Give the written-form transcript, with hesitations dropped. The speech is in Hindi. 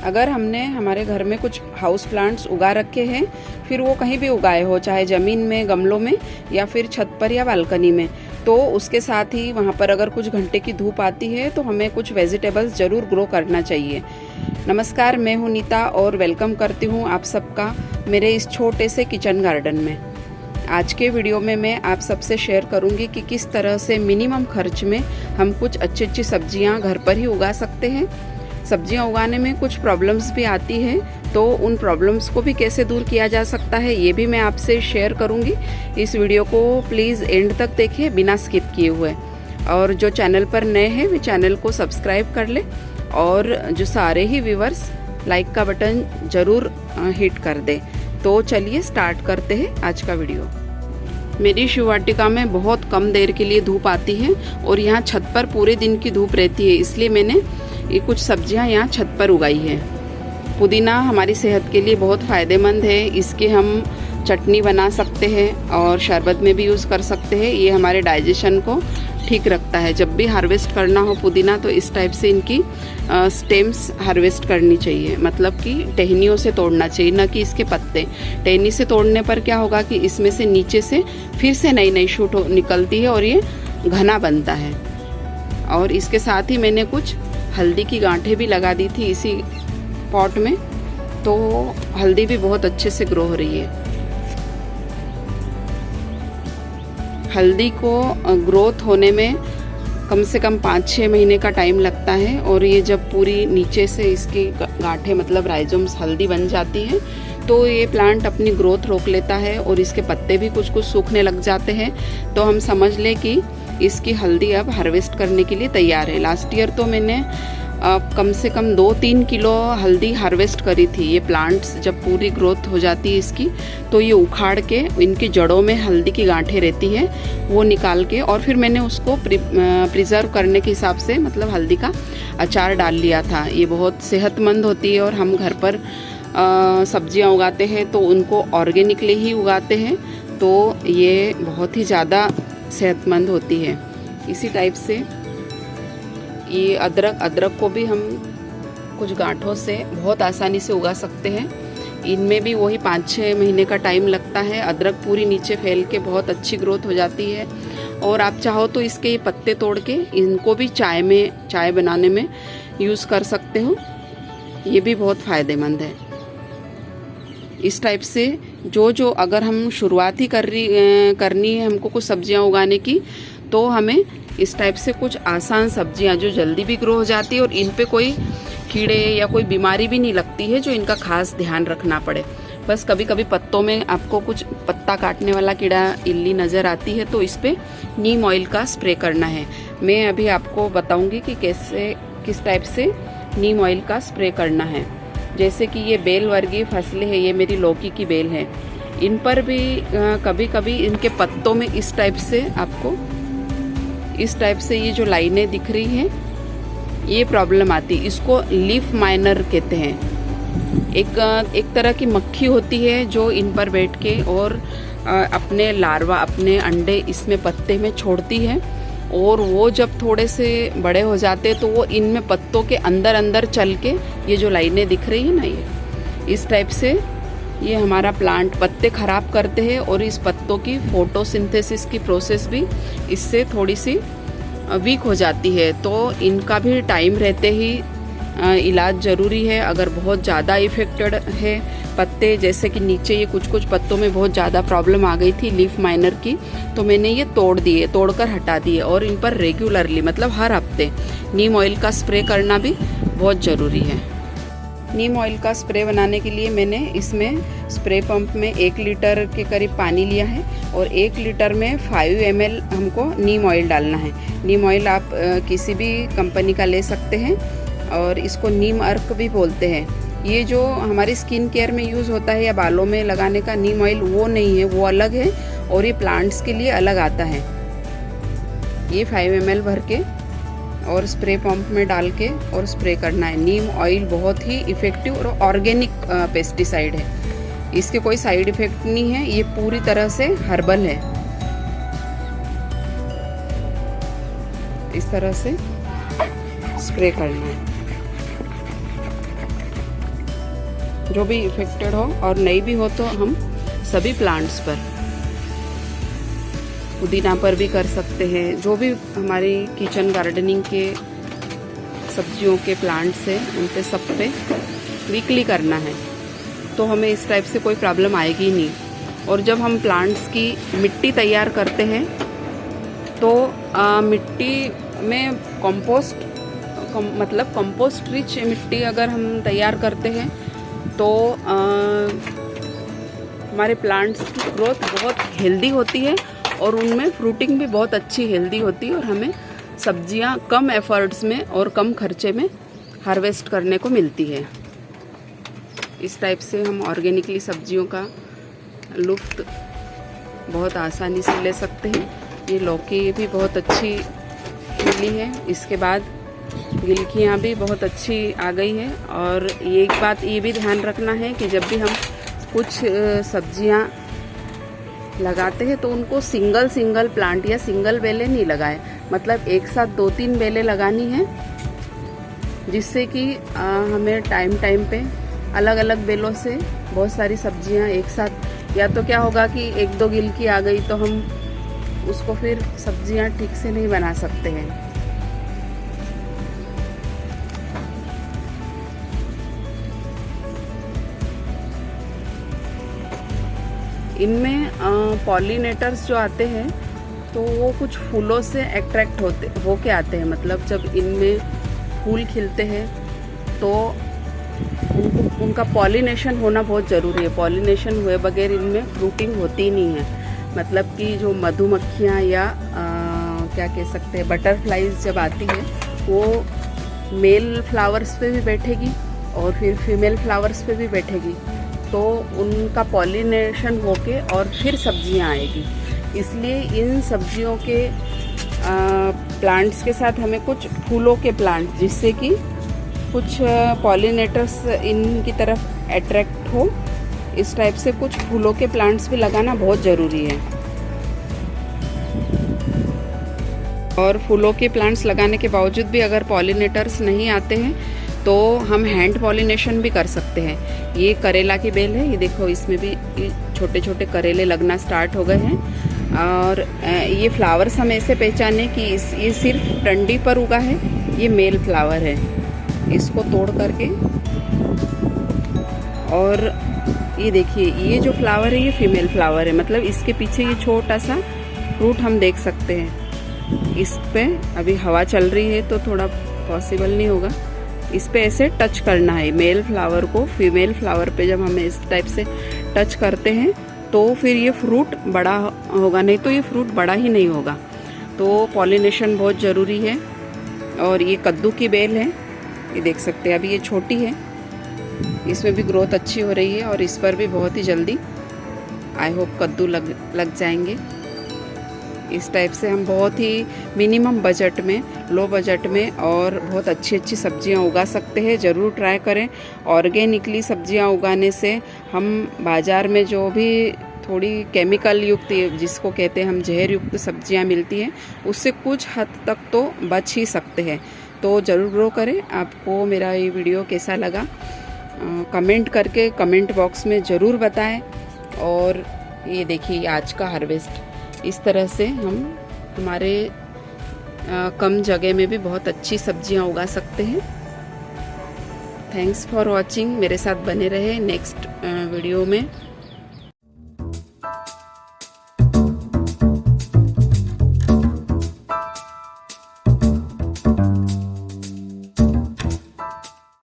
अगर हमने हमारे घर में कुछ हाउस प्लांट्स उगा रखे हैं, फिर वो कहीं भी उगाए हो, चाहे ज़मीन में, गमलों में या फिर छत पर या बालकनी में, तो उसके साथ ही वहाँ पर अगर कुछ घंटे की धूप आती है तो हमें कुछ वेजिटेबल्स ज़रूर ग्रो करना चाहिए। नमस्कार, मैं हूँ नीता और वेलकम करती हूँ आप सबका मेरे इस छोटे से किचन गार्डन में। आज के वीडियो में मैं आप सबसे शेयर करूँगी कि किस तरह से मिनिमम खर्च में हम कुछ अच्छी अच्छी सब्जियाँ घर पर ही उगा सकते हैं। सब्जियां उगाने में कुछ प्रॉब्लम्स भी आती हैं, तो उन प्रॉब्लम्स को भी कैसे दूर किया जा सकता है ये भी मैं आपसे शेयर करूंगी। इस वीडियो को प्लीज़ एंड तक देखिए बिना स्किप किए हुए, और जो चैनल पर नए हैं वे चैनल को सब्सक्राइब कर ले, और जो सारे ही व्यूअर्स लाइक का बटन ज़रूर हिट कर दे। तो चलिए स्टार्ट करते हैं आज का वीडियो। मेरी शिव वाटिका में बहुत कम देर के लिए धूप आती है और यहाँ छत पर पूरे दिन की धूप रहती है, इसलिए मैंने ये कुछ सब्जियां यहाँ छत पर उगाई है। पुदीना हमारी सेहत के लिए बहुत फ़ायदेमंद है, इसके हम चटनी बना सकते हैं और शरबत में भी यूज़ कर सकते हैं। ये हमारे डाइजेशन को ठीक रखता है। जब भी हार्वेस्ट करना हो पुदीना तो इस टाइप से इनकी स्टेम्स हार्वेस्ट करनी चाहिए, मतलब कि टहनियों से तोड़ना चाहिए, न कि इसके पत्ते। टहनी से तोड़ने पर क्या होगा कि इसमें से नीचे से फिर से नई नई शूट निकलती है और ये घना बनता है। और इसके साथ ही मैंने कुछ हल्दी की गांठें भी लगा दी थी इसी पॉट में, तो हल्दी भी बहुत अच्छे से ग्रो हो रही है। हल्दी को ग्रोथ होने में कम से कम 5-6 महीने का टाइम लगता है, और ये जब पूरी नीचे से इसकी गांठें मतलब राइजोम्स हल्दी बन जाती है तो ये प्लांट अपनी ग्रोथ रोक लेता है और इसके पत्ते भी कुछ कुछ सूखने लग जाते हैं। तो हम समझ लें कि इसकी हल्दी अब हार्वेस्ट करने के लिए तैयार है। लास्ट ईयर तो मैंने कम से कम 2-3 किलो हल्दी हार्वेस्ट करी थी। ये प्लांट्स जब पूरी ग्रोथ हो जाती है इसकी, तो ये उखाड़ के इनकी जड़ों में हल्दी की गांठें रहती है वो निकाल के, और फिर मैंने उसको प्रिजर्व करने के हिसाब से मतलब हल्दी का अचार डाल लिया था। ये बहुत सेहतमंद होती है, और हम घर पर सब्जियां उगाते हैं तो उनको ऑर्गेनिकली ही उगाते हैं, तो ये बहुत ही ज़्यादा सेहतमंद होती है। इसी टाइप से ये अदरक को भी हम कुछ गांठों से बहुत आसानी से उगा सकते हैं। इनमें भी वही 5-6 महीने का टाइम लगता है। अदरक पूरी नीचे फैल के बहुत अच्छी ग्रोथ हो जाती है, और आप चाहो तो इसके ये पत्ते तोड़ के इनको भी चाय बनाने में यूज़ कर सकते हो। ये भी बहुत फ़ायदेमंद है। इस टाइप से जो अगर हम शुरुआत ही करनी है हमको कुछ सब्जियां उगाने की, तो हमें इस टाइप से कुछ आसान सब्जियां जो जल्दी भी ग्रो हो जाती है और इन पे कोई कीड़े या कोई बीमारी भी नहीं लगती है जो इनका खास ध्यान रखना पड़े। बस कभी कभी पत्तों में आपको कुछ पत्ता काटने वाला कीड़ा इल्ली नज़र आती है, तो इस पे नीम ऑयल का स्प्रे करना है। मैं अभी आपको बताऊंगी कि किस टाइप से नीम ऑयल का स्प्रे करना है। जैसे कि ये बेल वर्गीय फसलें हैं, ये मेरी लौकी की बेल है, इन पर भी कभी कभी इनके पत्तों में इस टाइप से ये जो लाइनें दिख रही हैं ये प्रॉब्लम आती है। इसको लीफ माइनर कहते हैं। एक तरह की मक्खी होती है जो इन पर बैठ के और अपने लार्वा, अपने अंडे इसमें पत्ते में छोड़ती है, और वो जब थोड़े से बड़े हो जाते तो वो इनमें पत्तों के अंदर अंदर चल के ये जो लाइनें दिख रही है ना, ये इस टाइप से ये हमारा प्लांट पत्ते ख़राब करते हैं, और इस पत्तों की फोटोसिंथेसिस की प्रोसेस भी इससे थोड़ी सी वीक हो जाती है। तो इनका भी टाइम रहते ही इलाज ज़रूरी है। अगर बहुत ज़्यादा इफेक्टेड है पत्ते, जैसे कि नीचे ये कुछ पत्तों में बहुत ज़्यादा प्रॉब्लम आ गई थी लीफ माइनर की, तो मैंने ये तोड़कर हटा दिए, और इन पर रेगुलरली मतलब हर हफ्ते नीम ऑयल का स्प्रे करना भी बहुत ज़रूरी है। नीम ऑयल का स्प्रे बनाने के लिए मैंने इसमें स्प्रे पंप में 1 लीटर के करीब पानी लिया है, और 1 लीटर में 5 ml हमको नीम ऑयल डालना है। नीम ऑयल आप किसी भी कंपनी का ले सकते हैं, और इसको नीम अर्क भी बोलते हैं। ये जो हमारी स्किन केयर में यूज़ होता है या बालों में लगाने का नीम ऑयल वो नहीं है, वो अलग है, और ये प्लांट्स के लिए अलग आता है। ये 5 ml भर के और स्प्रे पंप में डाल के और स्प्रे करना है। नीम ऑयल बहुत ही इफ़ेक्टिव और ऑर्गेनिक पेस्टिसाइड है, इसके कोई साइड इफ़ेक्ट नहीं है, ये पूरी तरह से हर्बल है। इस तरह से स्प्रे करना है। जो भी इफेक्टेड हो और नहीं भी हो तो हम सभी प्लांट्स पर, पुदीना पर भी कर सकते हैं। जो भी हमारी किचन गार्डनिंग के सब्जियों के प्लांट्स हैं उन पे सब पे वीकली करना है, तो हमें इस टाइप से कोई प्रॉब्लम आएगी ही नहीं। और जब हम प्लांट्स की मिट्टी तैयार करते हैं तो मिट्टी में कंपोस्ट रिच मिट्टी अगर हम तैयार करते हैं तो हमारे प्लांट्स की ग्रोथ बहुत हेल्दी होती है और उनमें फ्रूटिंग भी बहुत अच्छी हेल्दी होती है और हमें सब्जियां कम एफर्ट्स में और कम खर्चे में हार्वेस्ट करने को मिलती है। इस टाइप से हम ऑर्गेनिकली सब्जियों का लुत्फ़ बहुत आसानी से ले सकते हैं। ये लौकी भी बहुत अच्छी खिली है, इसके बाद गिलकियाँ भी बहुत अच्छी आ गई है। और एक बात ये भी ध्यान रखना है कि जब भी हम कुछ सब्जियां लगाते हैं तो उनको सिंगल प्लांट या सिंगल बेलें नहीं लगाएं, मतलब एक साथ 2-3 बेलें लगानी है, जिससे कि हमें टाइम पे अलग अलग बेलों से बहुत सारी सब्जियां एक साथ, या तो क्या होगा कि 1-2 गिलकी आ गई तो हम उसको फिर सब्जियां ठीक से नहीं बना सकते हैं। इनमें पॉलिनेटर्स जो आते हैं तो वो कुछ फूलों से अट्रैक्ट होके आते हैं, मतलब जब इनमें फूल खिलते हैं तो उनका पॉलिनेशन होना बहुत ज़रूरी है। पॉलिनेशन हुए बगैर इनमें फ्रूटिंग होती नहीं है, मतलब कि जो मधुमक्खियाँ या क्या कह सकते हैं बटरफ्लाइज जब आती है वो मेल फ्लावर्स पे भी बैठेगी और फिर फीमेल फ्लावर्स पे भी बैठेगी, तो उनका पॉलिनेशन होके और फिर सब्जियां आएगी। इसलिए इन सब्जियों के प्लांट्स के साथ हमें कुछ फूलों के प्लांट, जिससे कि कुछ पॉलिनेटर्स इनकी तरफ अट्रैक्ट हो, इस टाइप से कुछ फूलों के प्लांट्स भी लगाना बहुत ज़रूरी है। और फूलों के प्लांट्स लगाने के बावजूद भी अगर पॉलिनेटर्स नहीं आते हैं तो हम हैंड पॉलिनेशन भी कर सकते हैं। ये करेला की बेल है, ये देखो इसमें भी छोटे छोटे करेले लगना स्टार्ट हो गए हैं। और ये फ्लावर्स हम ऐसे पहचाने कि ये सिर्फ डंडी पर उगा है, ये मेल फ्लावर है। इसको तोड़ करके, और ये देखिए ये जो फ्लावर है ये फीमेल फ्लावर है, मतलब इसके पीछे ये छोटा सा फ्रूट हम देख सकते हैं। इस पे अभी हवा चल रही है तो थोड़ा पॉसिबल नहीं होगा। इस पे ऐसे टच करना है मेल फ्लावर को, फीमेल फ्लावर पे जब हम इस टाइप से टच करते हैं तो फिर ये फ्रूट बड़ा होगा, नहीं तो ये फ्रूट बड़ा ही नहीं होगा। तो पॉलिनेशन बहुत ज़रूरी है। और ये कद्दू की बेल है, ये देख सकते हैं, अभी ये छोटी है, इसमें भी ग्रोथ अच्छी हो रही है और इस पर भी बहुत ही जल्दी आई होप कद्दू लग जाएंगे। इस टाइप से हम बहुत ही मिनिमम बजट में, लो बजट में और बहुत अच्छी अच्छी सब्जियां उगा सकते हैं। ज़रूर ट्राई करें। ऑर्गेनिकली सब्जियां उगाने से हम बाज़ार में जो भी थोड़ी केमिकल युक्त, जिसको कहते हैं हम जहर युक्त सब्जियां मिलती हैं, उससे कुछ हद तक तो बच ही सकते हैं। तो ज़रूर ग्रो करें। आपको मेरा ये वीडियो कैसा लगा कमेंट करके कमेंट बॉक्स में ज़रूर बताएं। और ये देखिए आज का हार्वेस्ट, इस तरह से हम हमारे कम जगह में भी बहुत अच्छी सब्जियां उगा सकते हैं। Thanks for watching. मेरे साथ बने रहे नेक्स्ट वीडियो में।